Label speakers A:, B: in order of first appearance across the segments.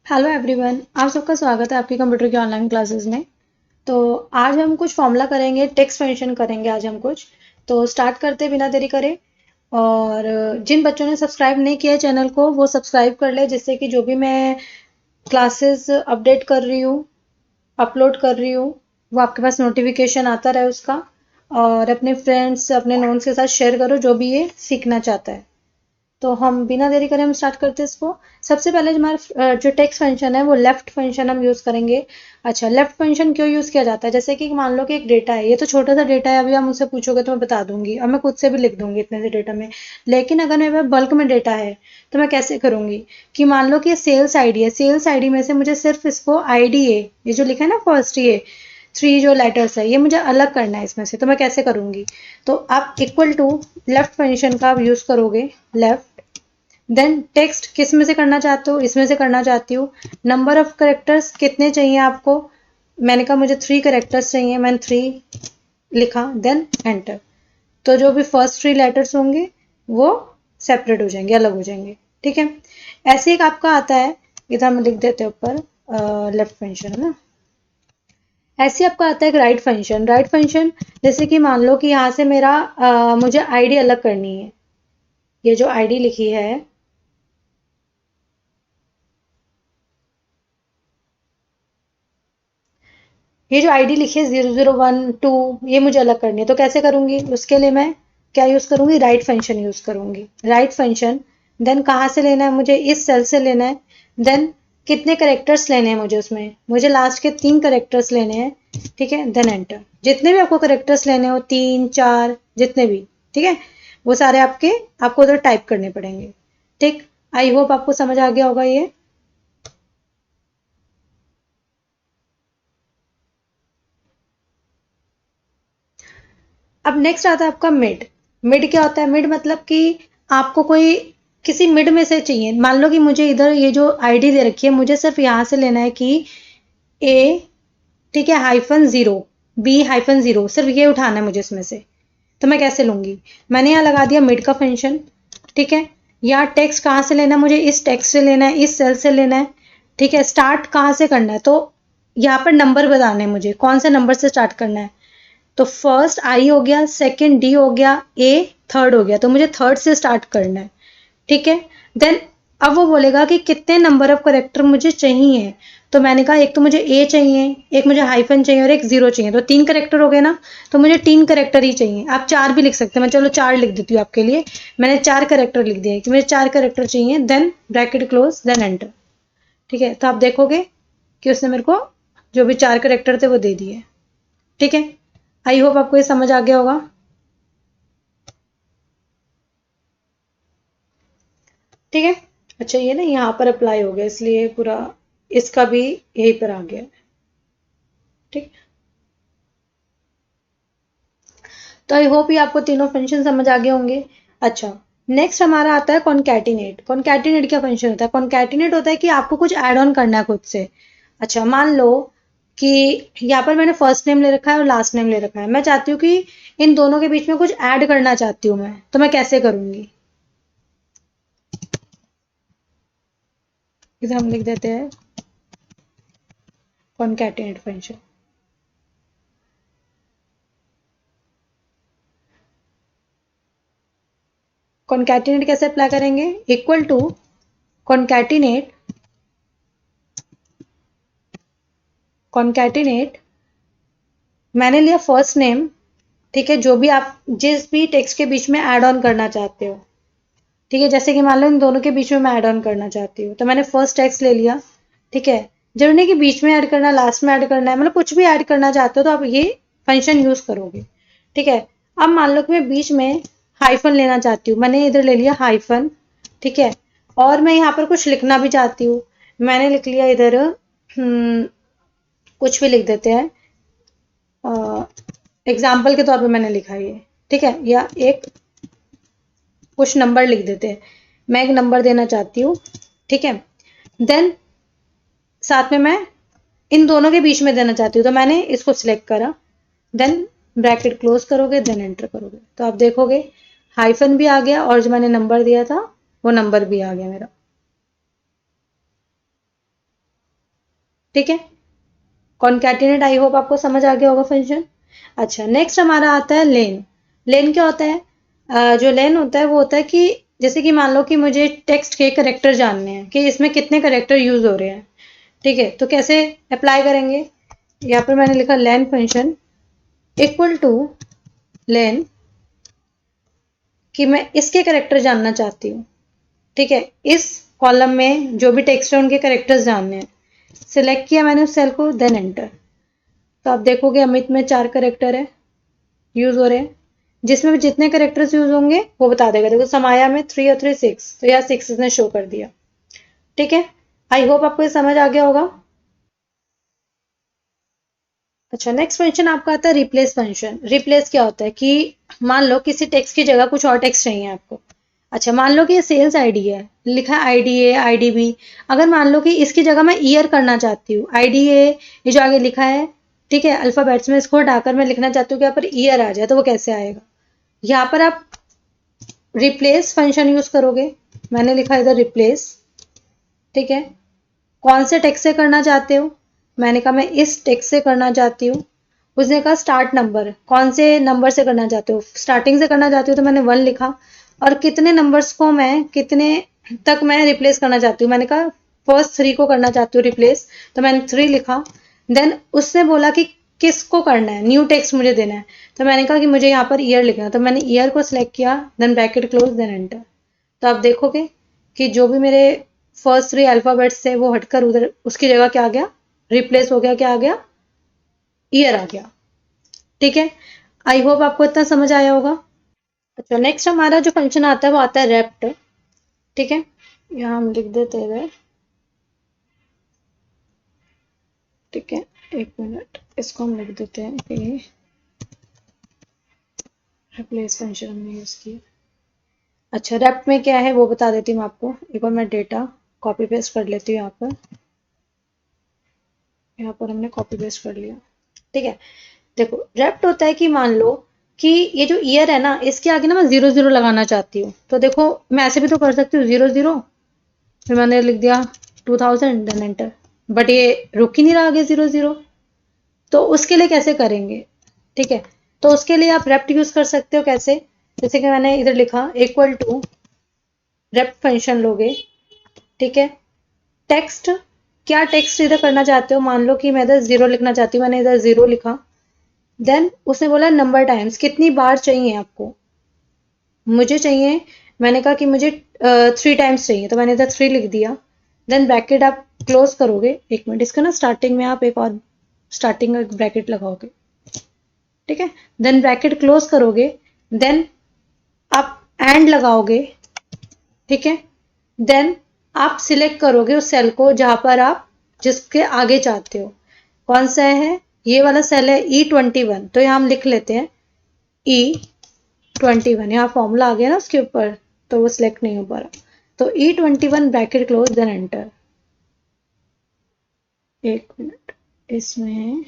A: Hello everyone, आप सबका स्वागत है आपकी कंप्यूटर की ऑनलाइन क्लासेस में। तो आज हम कुछ फॉर्मूला करेंगे, टेक्स्ट फंक्शन करेंगे आज हम कुछ। तो स्टार्ट करते बिना देरी करे। और जिन बच्चों ने सब्सक्राइब नहीं किया है चैनल को वो सब्सक्राइब कर ले, जिससे कि जो भी मैं क्लासेस अपडेट कर रही हूँ, अपलोड कर रही हूँ, वो आपके पास नोटिफिकेशन आता रहे उसका। और अपने फ्रेंड्स अपने नोन्स के साथ शेयर करो जो भी ये सीखना चाहता है। तो हम बिना देरी करे हम स्टार्ट करते हैं इसको। सबसे पहले हमारा जो टेक्स्ट फंक्शन है वो लेफ्ट फंक्शन हम यूज़ करेंगे। अच्छा, लेफ्ट फंक्शन क्यों यूज़ किया जाता है? जैसे कि मान लो कि एक डेटा है, ये तो छोटा सा डेटा है, अभी आप मुझसे पूछोगे तो मैं बता दूंगी और मैं खुद से भी लिख दूंगी इतने से डेटा में। लेकिन अगर मेरे पास बल्क में डेटा है तो मैं कैसे करूंगी कि मान लो कि ये सेल्स आईडी है, सेल्स आईडी में से मुझे सिर्फ इसको आईडी है, ये जो लिखा है ना फर्स्ट, ये थ्री जो लेटर्स है ये मुझे अलग करना है इसमें से, तो मैं कैसे करूंगी? तो आप इक्वल टू लेफ्ट फंक्शन का आप यूज़ करोगे। लेफ्ट, देन टेक्स्ट किस में से करना चाहते हो? इसमें से करना चाहती हूँ। नंबर ऑफ करेक्टर्स कितने चाहिए आपको? मैंने कहा मुझे 3 करेक्टर्स चाहिए, मैंने 3 लिखा, देन एंटर। तो जो भी फर्स्ट 3 लेटर्स होंगे वो सेपरेट हो जाएंगे, अलग हो जाएंगे। ठीक है। ऐसे एक आपका आता है, इधर हम लिख देते हैं ऊपर लेफ्ट फंक्शन है ना। ऐसे आपका आता है एक राइट फंक्शन। राइट फंक्शन जैसे कि मान लो कि यहाँ से मेरा मुझे आईडी अलग करनी है। ये जो आईडी लिखी है, ये जो आईडी लिखी है 0012, ये मुझे अलग करनी है, तो कैसे करूंगी? उसके लिए मैं क्या यूज करूंगी? राइट फंक्शन यूज करूंगी। राइट फंक्शन, देन कहाँ से लेना है मुझे? इस सेल से लेना है। देन कितने करेक्टर्स लेने हैं मुझे? उसमें मुझे लास्ट के 3 करेक्टर्स लेने हैं। ठीक है, देन एंटर। जितने भी आपको करेक्टर्स लेने हो, 3 4 जितने भी, ठीक है, वो सारे आपको उधर टाइप करने पड़ेंगे। ठीक। आई होप आपको समझ आ गया होगा ये। अब नेक्स्ट आता है आपका मिड। मिड क्या होता है? मिड मतलब कि आपको कोई किसी मिड में से चाहिए। मान लो कि मुझे इधर ये जो आईडी दे रखी है, मुझे सिर्फ यहां से लेना है कि ए, ठीक है, -0, B-0, सिर्फ ये उठाना है मुझे इसमें से। तो मैं कैसे लूंगी? मैंने यहाँ लगा दिया मिड का फंक्शन। ठीक है। यहाँ टेक्स्ट कहाँ से लेना है मुझे? इस टेक्स्ट से लेना है, इस सेल से लेना है। ठीक है। स्टार्ट कहाँ से करना है? तो यहाँ पर नंबर बताने हैं मुझे, कौन से नंबर से स्टार्ट करना है। तो फर्स्ट आई हो गया, सेकंड डी हो गया, ए थर्ड हो गया, तो मुझे थर्ड से स्टार्ट करना है। ठीक है। देन अब वो बोलेगा कि कितने नंबर ऑफ करेक्टर मुझे चाहिए। तो मैंने कहा एक तो मुझे ए चाहिए, एक मुझे हाइफन चाहिए और एक जीरो चाहिए, तो 3 करेक्टर हो गए ना। तो मुझे 3 करेक्टर ही चाहिए। आप 4 भी लिख सकते हैं, मैं चलो 4 लिख देती हूँ आपके लिए। मैंने 4 करेक्टर लिख दिए कि मुझे 4 करेक्टर चाहिए, then bracket close, then enter. ठीक है। तो आप देखोगे कि उसने मेरे को जो भी 4 करेक्टर थे वो दे दिए। ठीक है। आई होप आपको ये समझ आ गया होगा। ठीक है। अच्छा, ये ना यहाँ पर अप्लाई हो गया, इसलिए पूरा इसका भी यहीं पर आ गया। ठीक। तो आई होप ये आपको तीनों फंक्शन समझ आ गए होंगे। अच्छा, नेक्स्ट हमारा आता है कॉन्कैटिनेट। कॉन्कैटिनेट क्या फंक्शन होता है? कॉन्कैटिनेट होता है कि आपको कुछ ऐड ऑन करना है खुद से। अच्छा, मान लो कि यहाँ पर मैंने फर्स्ट नेम ले रखा है और लास्ट नेम ले रखा है, मैं चाहती हूँ कि इन दोनों के बीच में कुछ ऐड करना चाहती हूँ मैं, तो मैं कैसे करूंगी? इसे हम लिख देते हैं कॉन्कैटिनेट फंक्शन। कॉन्कैटिनेट कैसे अप्लाई करेंगे? इक्वल टू कॉन्कैटिनेट, कॉन्कैटिनेट, मैंने लिया फर्स्ट नेम। ठीक है, जो भी आप जिस भी टेक्स्ट के बीच में ऐड ऑन करना चाहते हो। ठीक है, जैसे कि मान लो इन दोनों के बीच में मैं ऐड ऑन करना चाहती हूँ, तो मैंने फर्स्ट टेक्स्ट ले लिया। ठीक है। जरूरी नहीं कि बीच में ऐड करना, लास्ट में ऐड करना है, मतलब कुछ भी ऐड करना चाहते हो तो आप ये फंक्शन यूज करोगे। ठीक है। अब मान लो कि मैं बीच में हाइफन लेना चाहती हूँ, मैंने इधर ले लिया हाइफन। ठीक है। और मैं यहाँ पर कुछ लिखना भी चाहती हूँ, मैंने लिख लिया इधर कुछ भी लिख देते हैं, एग्जाम्पल के तौर पे मैंने लिखा ये। ठीक है। या एक कुछ नंबर लिख देते हैं, मैं एक नंबर देना चाहती हूँ। ठीक है। देन साथ में मैं इन दोनों के बीच में देना चाहती हूँ, तो मैंने इसको सिलेक्ट करा। देन ब्रैकेट क्लोज करोगे, देन एंटर करोगे, तो आप देखोगे हाइफन भी आ गया और जो मैंने नंबर दिया था वो नंबर भी आ गया मेरा। ठीक है, कॉन्कैटिनेट आई होप आपको समझ आ गया होगा फंक्शन। अच्छा, नेक्स्ट हमारा आता है लेन। लेन क्या होता है? जो लेन होता है वो होता है कि जैसे कि मान लो कि मुझे टेक्स्ट के करेक्टर जानने हैं कि इसमें कितने करेक्टर यूज हो रहे हैं, ठीक है, तो कैसे अप्लाई करेंगे? यहाँ पर मैंने लिखा len function equal two lane कि मैं इसके करेक्टर जानना चाहती हूँ, ठीक है, इस कॉलम में जो भी टेक्स्ट है उनके करेक्टर्स जानने हैं। सिलेक्ट किया मैंने उस सेल को, देन एंटर। तो आप देखोगे अमित में 4 करेक्टर है यूज हो रहे हैं, जिसमें भी जितने करेक्टर्स यूज होंगे वो बता देगा। देखो समाया में 3 और 3 6, तो यहाँ 6 इसने शो कर दिया, ठीक है। आई होप आपको ये समझ आ गया होगा। अच्छा, नेक्स्ट फंक्शन आपका आता है रिप्लेस फंक्शन। रिप्लेस क्या होता है कि मान लो किसी टेक्स्ट की जगह कुछ और टेक्स्ट चाहिए आपको। अच्छा, मान लो कि ये सेल्स आईडी है, लिखा आईडी ए आईडी बी। अगर मान लो कि इसकी जगह मैं ईयर करना चाहती हूँ, आईडी ए ये जो आगे लिखा है, ठीक है, अल्फाबेट्स में इसको हटाकर मैं लिखना चाहती हूँ कि यहाँ पर ईयर आ जाए, तो वो कैसे आएगा? यहाँ पर आप रिप्लेस फंक्शन यूज करोगे। मैंने लिखा इधर रिप्लेस, ठीक है, कौन से टेक्स्ट से करना चाहते हो? मैंने कहा मैं इस टेक्स्ट से करना चाहती हूँ। उसने कहा स्टार्ट नंबर, कौन से नंबर से करना चाहते हो? स्टार्टिंग से करना चाहती हूँ, तो मैंने 1 लिखा। और कितने नंबर्स को मैं कितने तक मैं रिप्लेस करना चाहती हूँ? मैंने कहा फर्स्ट 3 को करना चाहती हूँ रिप्लेस, तो मैंने 3 लिखा। देन उसने बोला कि किसको करना है, न्यू टेक्स्ट मुझे देना है, तो मैंने कहा कि मुझे यहाँ पर ईयर लिखना है, तो मैंने ईयर को सिलेक्ट किया, then bracket close, then enter. तो आप देखोगे कि जो भी मेरे फर्स्ट 3 अल्फाबेट्स थे वो हटकर उधर उसकी जगह क्या आ गया? रिप्लेस हो गया, क्या आ गया? ईयर आ गया, ठीक है। आई होप आपको इतना समझ आया होगा। अच्छा, नेक्स्ट हमारा जो फंक्शन आता है वो आता है रेप्ट, ठीक है। यहाँ हम लिख देते हैं, ठीक है, 1 मिनट, इसको हम लिख देते हैं कि रिप्लेस फंक्शन हमने यूज किया। अच्छा, रेप्ट में क्या है वो बता देती हूँ आपको। एक बार मैं डेटा कॉपी पेस्ट कर लेती हूँ। यहाँ पर हमने कॉपी पेस्ट कर लिया, ठीक है। देखो, रेप्ट होता है कि मान लो कि ये जो ईयर है ना, इसके आगे ना मैं 0 0 लगाना चाहती हूँ। तो देखो, मैं ऐसे भी तो कर सकती हूँ, 0 0, फिर मैंने लिख दिया 2000, देन एंटर। बट ये रुक ही नहीं रहा आगे 0 0। तो उसके लिए कैसे करेंगे? ठीक है, तो उसके लिए आप रेप्ट यूज कर सकते हो। कैसे? जैसे कि मैंने इधर लिखा इक्वल टू रेप्ट फंक्शन लोगे, ठीक है। टेक्स्ट, क्या टेक्स्ट इधर करना चाहते हो? मान लो कि मैं इधर 0 लिखना चाहती हूँ, मैंने इधर 0 लिखा। देन उसने बोला नंबर टाइम्स, कितनी बार चाहिए आपको? मुझे चाहिए, मैंने कहा कि मुझे 3 टाइम्स चाहिए, तो मैंने इधर 3 लिख दिया। देन ब्रैकेट आप क्लोज करोगे। 1 मिनट, इसका ना स्टार्टिंग में आप एक और स्टार्टिंग में ब्रैकेट लगाओगे, ठीक है। देन ब्रैकेट क्लोज करोगे, देन आप एंड लगाओगे, ठीक है। देन आप सिलेक्ट करोगे उस सेल को जहां पर आप जिसके आगे चाहते हो। कौन सा है? ये वाला सेल है E21, तो यहाँ हम लिख लेते हैं E21। यहाँ फॉर्मूला आ गया ना उसके ऊपर, तो वो सिलेक्ट नहीं हो पा रहा। तो E21 bracket close, then enter. 1 minute, इसमें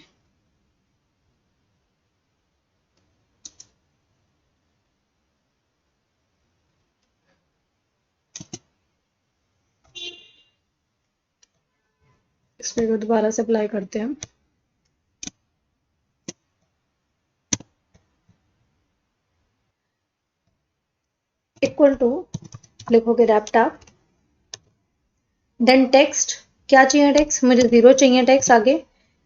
A: इसको दोबारा से अप्लाई करते हैं। इक्वल टू लिखोगे रैपटॉप, देन टेक्स्ट, क्या चाहिए टेक्स्ट? मुझे 0 चाहिए टेक्स्ट आगे।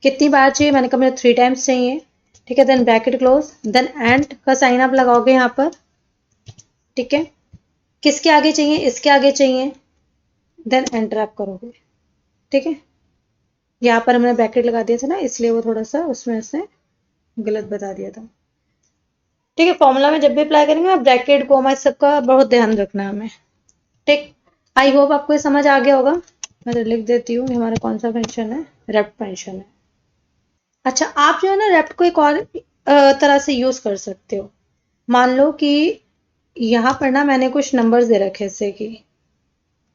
A: कितनी बार चाहिए? मैंने कहा मुझे 3 टाइम्स चाहिए, ठीक है। Then bracket close, then and का साइन आप लगाओगे यहाँ पर, ठीक है। किसके आगे चाहिए? इसके आगे चाहिए, देन एंटर आप करोगे, ठीक है। यहाँ पर हमने ब्रैकेट लगा दिया था ना, इसलिए वो थोड़ा सा उसमें से गलत बता दिया था, ठीक है। फॉर्मूला में जब भी अप्लाई करेंगे ना, ब्रैकेट कोमा इस सबका बहुत ध्यान रखना है हमें, ठीक। आई होप आपको ये समझ आ गया होगा। मैं तो लिख देती हूँ हमारा कौन सा फंक्शन है, रेप्ट फंक्शन है। अच्छा, आप जो है ना रेप्ट को एक और तरह से यूज कर सकते हो। मान लो कि यहाँ पर ना मैंने कुछ नंबर्स दे रखे, जैसे कि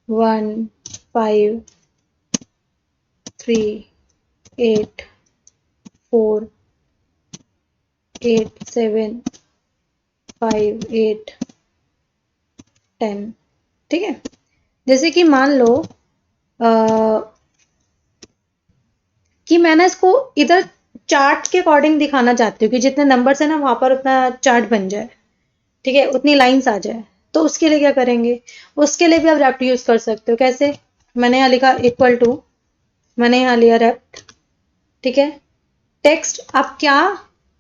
A: 1 5 3 8 4 8 7 5 8 10, ठीक है। जैसे कि मान लो कि मैं ना इसको इधर चार्ट के अकॉर्डिंग दिखाना चाहती हूँ कि जितने नंबर्स है ना वहां पर उतना चार्ट बन जाए, ठीक है, उतनी लाइंस आ जाए। तो उसके लिए क्या करेंगे, उसके लिए भी आप रेप्ट यूज कर सकते हो। कैसे, मैंने यहाँ लिखा इक्वल टू, मैंने यहाँ लिया रेप्ट, ठीक है। टेक्स्ट आप क्या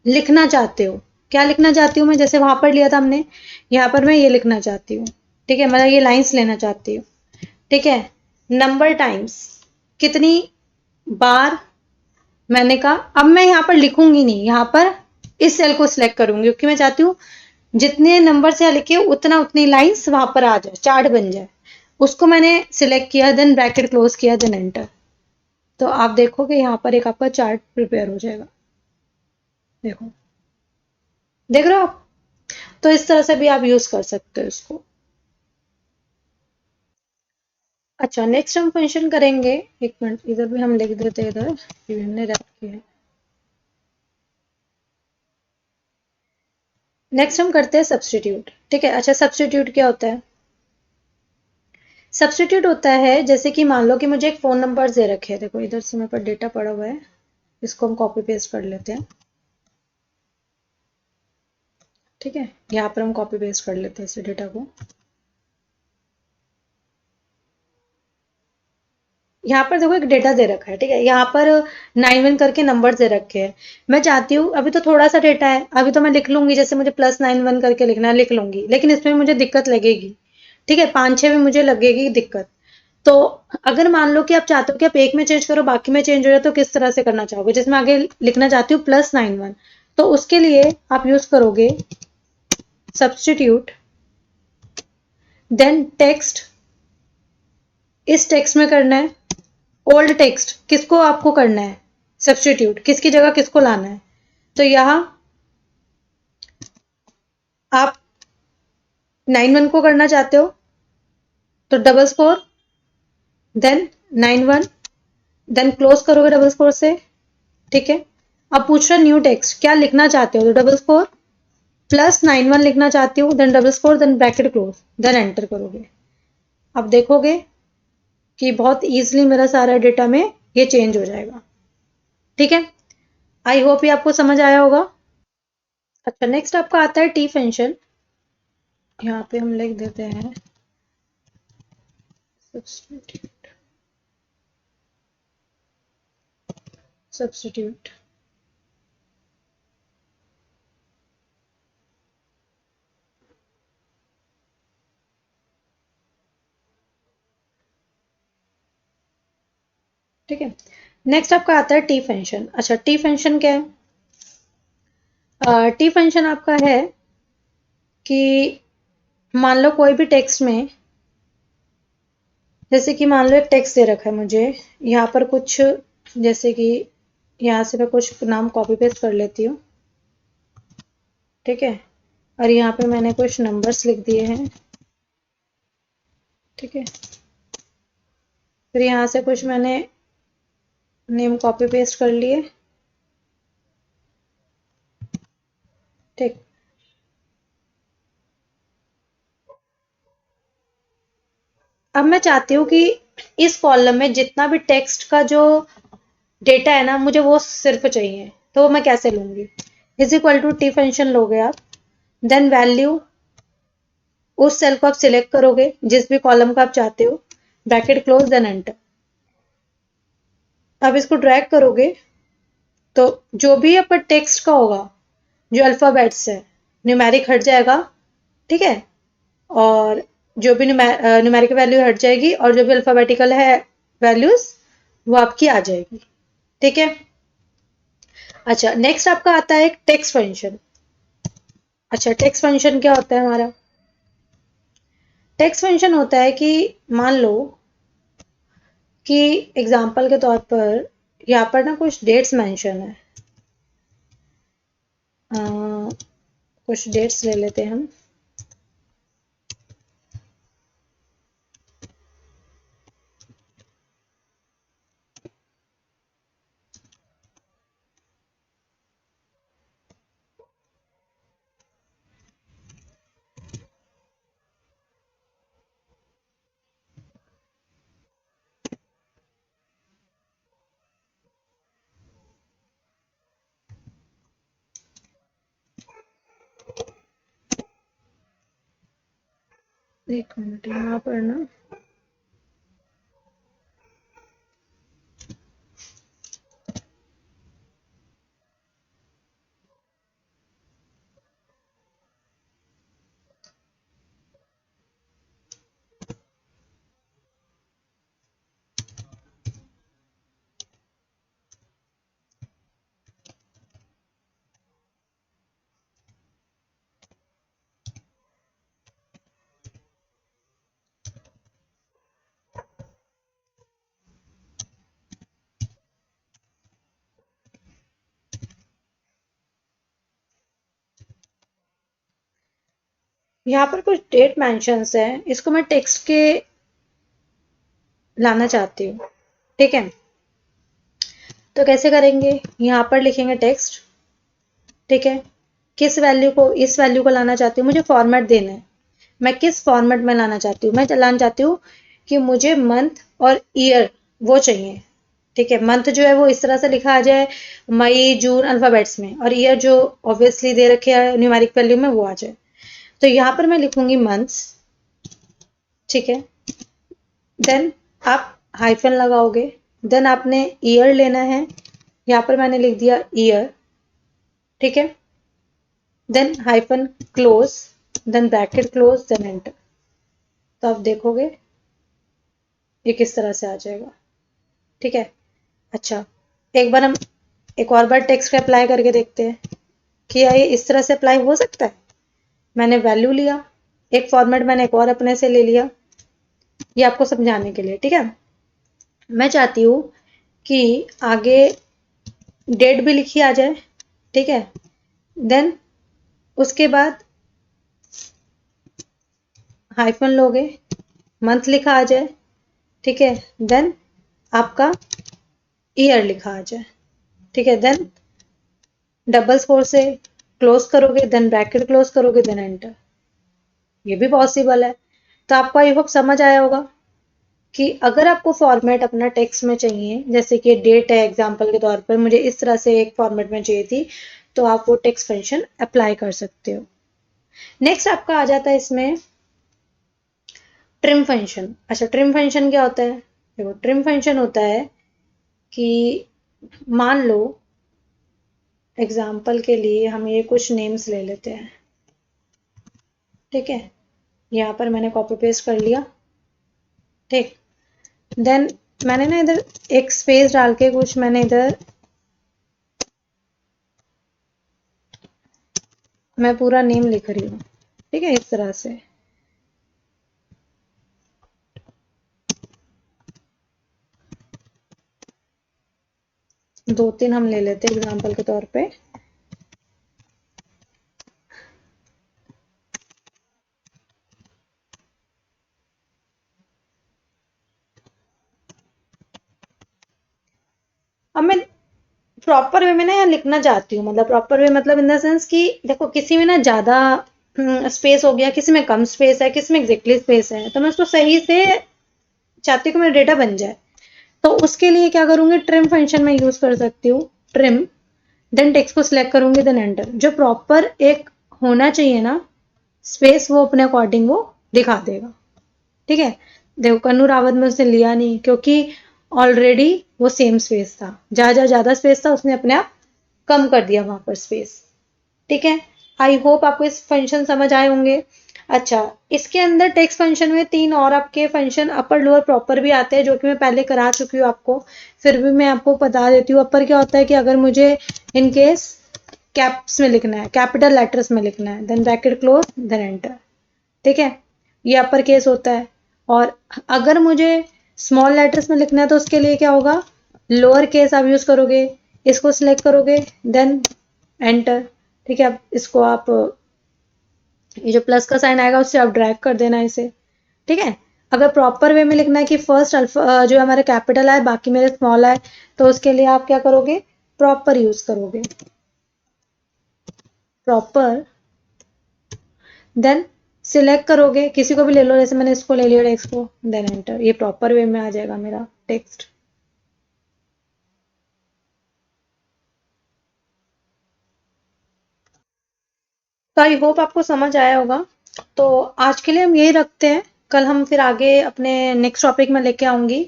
A: लिखना चाहते हो, क्या लिखना चाहती हूँ मैं, जैसे वहां पर लिया था हमने, यहाँ पर मैं ये लिखना चाहती हूँ, ठीक है, मतलब ये लाइंस लेना चाहती हूँ, ठीक है। नंबर टाइम्स, कितनी बार मैंने कहा, अब मैं यहाँ पर लिखूंगी नहीं, यहाँ पर इस सेल को सिलेक्ट करूंगी क्योंकि मैं चाहती हूँ जितने नंबर से लिखे उतना उतनी लाइंस वहां पर आ जाए, चार्ट बन जाए। उसको मैंने सिलेक्ट किया, देन ब्रैकेट क्लोज किया, देन एंटर। तो आप देखोगे यहाँ पर एक आपका चार्ट प्रिपेयर हो जाएगा। देखो, देख रहे हो आप? तो इस तरह से भी आप यूज कर सकते हो इसको। अच्छा, नेक्स्ट हम फंक्शन करेंगे, एक मिनट इधर भी हम लिख देते हैं, इधर कि हमने रैप किया है। नेक्स्ट हम करते हैं सब्सटीट्यूट, ठीक है। अच्छा, सब्सटीट्यूट क्या होता है? सब्सटीट्यूट होता है जैसे कि मान लो कि मुझे एक फोन नंबर दे रखे हैं, देखो इधर से मेरे पास डेटा पड़ा हुआ है, इसको हम कॉपी पेस्ट कर लेते हैं, ठीक है। यहाँ पर हम कॉपी पेस्ट कर लेते हैं इस डेटा को। यहाँ पर देखो एक डेटा दे रखा है, ठीक है, यहाँ पर 91 करके नंबर दे रखे हैं। मैं चाहती हूँ, अभी तो थोड़ा सा डेटा है, अभी तो मैं लिख लूंगी, जैसे मुझे +91 करके लिखना है लिख लूंगी, लेकिन इसमें मुझे दिक्कत लगेगी, ठीक है, 5-6 में मुझे लगेगी दिक्कत। तो अगर मान लो कि आप चाहते हो कि आप एक में चेंज करो बाकी में चेंज हो जाए, तो किस तरह से करना चाहोगे, जिसमें आगे लिखना चाहती हूँ +91, तो उसके लिए आप यूज करोगे सब्सटीट्यूट, देन टेक्स्ट, इस टेक्स्ट में करना है ओल्ड टेक्स्ट, किसको आपको करना है सब्सटीट्यूट, किसकी जगह किसको लाना है। तो यहां आप 91 को करना चाहते हो तो double score, then 91, then close करोगे डबल स्कोर से, ठीक है। अब पूछ रहा न्यू टेक्स्ट, क्या लिखना चाहते हो, तो डबल स्कोर +91 लिखना चाहती हूँ, then double score, then bracket close, then enter करोगे। अब देखोगे कि बहुत इजीली मेरा सारा डेटा में ये चेंज हो जाएगा, ठीक है। आई होप ये आपको समझ आया होगा। अच्छा, नेक्स्ट आपका आता है टी फंक्शन। यहाँ पे हम लिख देते हैं सब्स्टिट्यूट, सब्स्टिट्यूट, ठीक है। नेक्स्ट आपका आता है टी फंक्शन। अच्छा, टी फंक्शन क्या है? टी फंक्शन आपका है कि मान लो कोई भी टेक्स्ट में, जैसे कि मान लो एक टेक्स्ट दे रखा है मुझे, यहाँ पर कुछ, जैसे कि यहाँ से मैं कुछ नाम कॉपी पेस्ट कर लेती हूँ, ठीक है, और यहाँ पे मैंने कुछ नंबर्स लिख दिए हैं, ठीक है, फिर यहाँ से कुछ मैंने नेम कॉपी पेस्ट कर लिए, ठीक। अब मैं चाहती हूँ कि इस कॉलम में जितना भी टेक्स्ट का जो डेटा है ना मुझे वो सिर्फ चाहिए, तो वो मैं कैसे लूंगी, is equal to T function लोगे आप, देन वैल्यू, उस सेल को आप सिलेक्ट करोगे जिस भी कॉलम का आप चाहते हो, ब्रैकेट क्लोज, देन एंटर। अब इसको ड्रैग करोगे तो जो भी आपका टेक्स्ट का होगा, जो अल्फाबेट्स है, न्यूमेरिक हट जाएगा, ठीक है, और जो भी न्यूमेरिक वैल्यू हट जाएगी, और जो भी अल्फाबेटिकल है वैल्यूज वो आपकी आ जाएगी, ठीक है। अच्छा, नेक्स्ट आपका आता है एक टेक्स्ट फंक्शन। अच्छा, टेक्स्ट फंक्शन क्या होता है हमारा? टेक्स्ट फंक्शन होता है कि मान लो कि एग्जाम्पल के तौर पर यहाँ पर ना कुछ डेट्स मेंशन है, अ, कुछ डेट्स ले लेते हैं हम। एक मिनट यहाँ पर ना, यहाँ पर कुछ डेट मेंशंस है, इसको मैं टेक्स्ट के लाना चाहती हूँ। ठीक है, तो कैसे करेंगे, यहाँ पर लिखेंगे टेक्स्ट। ठीक है, किस वैल्यू को, इस वैल्यू को लाना चाहती हूँ, मुझे फॉर्मेट देना है। मैं किस फॉर्मेट में लाना चाहती हूँ, मैं लाना चाहती हूँ कि मुझे मंथ और ईयर वो चाहिए। ठीक है, मंथ जो है वो इस तरह से लिखा आ जाए, मई जून अल्फाबेट्स में, और ईयर जो ऑब्वियसली दे रखे हैं न्यूमेरिक वैल्यू में वो आ जाए। तो यहाँ पर मैं लिखूंगी मंथ्स। ठीक है, देन आप हाइफन लगाओगे, देन आपने ईयर लेना है, यहाँ पर मैंने लिख दिया ईयर। ठीक है, then hyphen close, then bracket close, then enter. तो आप देखोगे ये किस तरह से आ जाएगा। ठीक है, अच्छा, एक बार हम एक और बार टेक्स्ट का अप्लाई करके देखते हैं कि ये इस तरह से अप्लाई हो सकता है। मैंने वैल्यू लिया, एक फॉर्मेट मैंने एक और अपने से ले लिया, ये आपको समझाने के लिए। ठीक है, मैं चाहती हूँ कि आगे डेट भी लिखी आ जाए। ठीक है, देन उसके बाद हाइफन लोगे, मंथ लिखा आ जाए। ठीक है, देन आपका ईयर लिखा आ जाए। ठीक है, देन डबल स्कोर से क्लोज करोगे, देन ब्रैकेट क्लोज करोगे, देन एंटर। ये भी पॉसिबल है। तो आपको आई होप समझ आया होगा कि अगर आपको फॉर्मेट अपना टेक्स्ट में चाहिए, जैसे कि डेट है एग्जांपल के तौर पर, मुझे इस तरह से एक फॉर्मेट में चाहिए थी, तो आप वो टेक्स्ट फंक्शन अप्लाई कर सकते हो। नेक्स्ट आपका आ जाता है इसमें ट्रिम फंक्शन। अच्छा, ट्रिम फंक्शन क्या होता है, देखो ट्रिम फंक्शन होता है कि मान लो एग्जाम्पल के लिए हम ये कुछ नेम्स ले लेते हैं। ठीक है, यहाँ पर मैंने कॉपी पेस्ट कर लिया। ठीक, देन मैंने ना इधर एक स्पेस डाल के कुछ मैंने इधर, मैं पूरा नेम लिख रही हूँ। ठीक है, इस तरह से। दो तीन हम ले लेते हैं एग्जाम्पल के तौर पे। अब मैं प्रॉपर वे में ना यहाँ लिखना चाहती हूँ, मतलब प्रॉपर वे मतलब इन द सेंस कि देखो किसी में ना ज्यादा स्पेस हो गया, किसी में कम स्पेस है, किसी में एग्जैक्टली स्पेस है, तो मैं उसको सही से चाहती हूँ कि मेरा डेटा बन जाए। तो उसके लिए क्या करूंगी, ट्रिम फंक्शन में यूज कर सकती हूँ। ट्रिम, देन टेक्स्ट को सिलेक्ट करूंगी, देन एंटर। जो प्रॉपर एक होना चाहिए ना स्पेस, वो अपने अकॉर्डिंग वो दिखा देगा। ठीक है, देखो कन्नू रावत में उसने लिया नहीं क्योंकि ऑलरेडी वो सेम स्पेस था, जहां जहां ज्यादा स्पेस था उसने अपने आप कम कर दिया वहां पर स्पेस। ठीक है, आई होप आपको इस फंक्शन समझ आए होंगे। अच्छा, इसके अंदर टेक्स्ट फंक्शन में तीन और आपके फंक्शन अपर लोअर प्रॉपर भी आते हैं, जो कि मैं पहले करा चुकी हूँ आपको, फिर भी मैं आपको बता देती हूँ। अपर क्या होता है कि अगर मुझे इन केस कैप्स में लिखना है, कैपिटल लेटर्स में लिखना है, then bracket close, then enter. ठीक है, ये अपर केस होता है। और अगर मुझे स्मॉल लेटर्स में लिखना है तो उसके लिए क्या होगा, लोअर केस आप यूज करोगे, इसको सिलेक्ट करोगे, देन एंटर। ठीक है, अब इसको आप ये जो प्लस का साइन आएगा उससे आप ड्रैग कर देना इसे। ठीक है, अगर प्रॉपर वे में लिखना है कि फर्स्ट अल्फा जो हमारे कैपिटल है बाकी मेरे स्मॉल है, तो उसके लिए आप क्या करोगे, प्रॉपर यूज करोगे, प्रॉपर, देन सिलेक्ट करोगे, किसी को भी ले लो, जैसे मैंने इसको ले लिया टेक्स्ट को, देन एंटर। ये प्रॉपर वे में आ जाएगा मेरा टेक्स्ट। तो आई होप आपको समझ आया होगा। तो आज के लिए हम यही रखते हैं, कल हम फिर आगे अपने नेक्स्ट टॉपिक में लेके आऊंगी।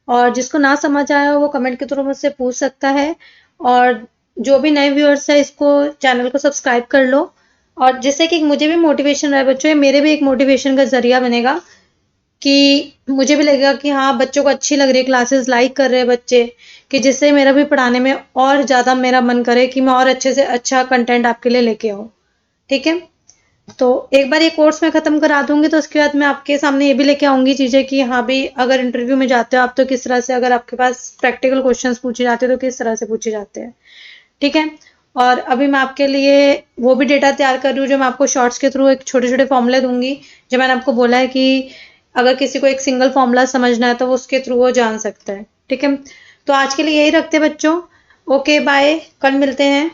A: और जिसको ना समझ आया हो वो कमेंट के थ्रू मुझसे पूछ सकता है। और जो भी नए व्यूअर्स है इसको चैनल को सब्सक्राइब कर लो, और जिससे कि मुझे भी मोटिवेशन रहे बच्चों, ये मेरे भी एक मोटिवेशन का जरिया बनेगा कि मुझे भी लगेगा कि हाँ बच्चों को अच्छी लग रही है क्लासेस, लाइक कर रहे हैं बच्चे, कि जिससे मेरा भी पढ़ाने में और ज़्यादा मेरा मन करे कि मैं और अच्छे से अच्छा कंटेंट आपके लिए लेके आऊँ। ठीक है, तो एक बार ये कोर्स मैं खत्म करा दूंगी तो उसके बाद मैं आपके सामने ये भी लेके आऊंगी चीजें कि हाँ भी अगर इंटरव्यू में जाते हो आप तो किस तरह से, अगर आपके पास प्रैक्टिकल क्वेश्चंस पूछे जाते हैं तो किस तरह से पूछे जाते हैं। ठीक है, और अभी मैं आपके लिए वो भी डेटा तैयार कर रही हूँ जो मैं आपको शॉर्ट्स के थ्रू एक छोटे छोटे फॉर्मूले दूंगी, जो मैंने आपको बोला है कि अगर किसी को एक सिंगल फॉर्मूला समझना है तो वो उसके थ्रू वो जान सकता है। ठीक है, तो आज के लिए यही रखते हैं बच्चों। ओके बाय, कल मिलते हैं।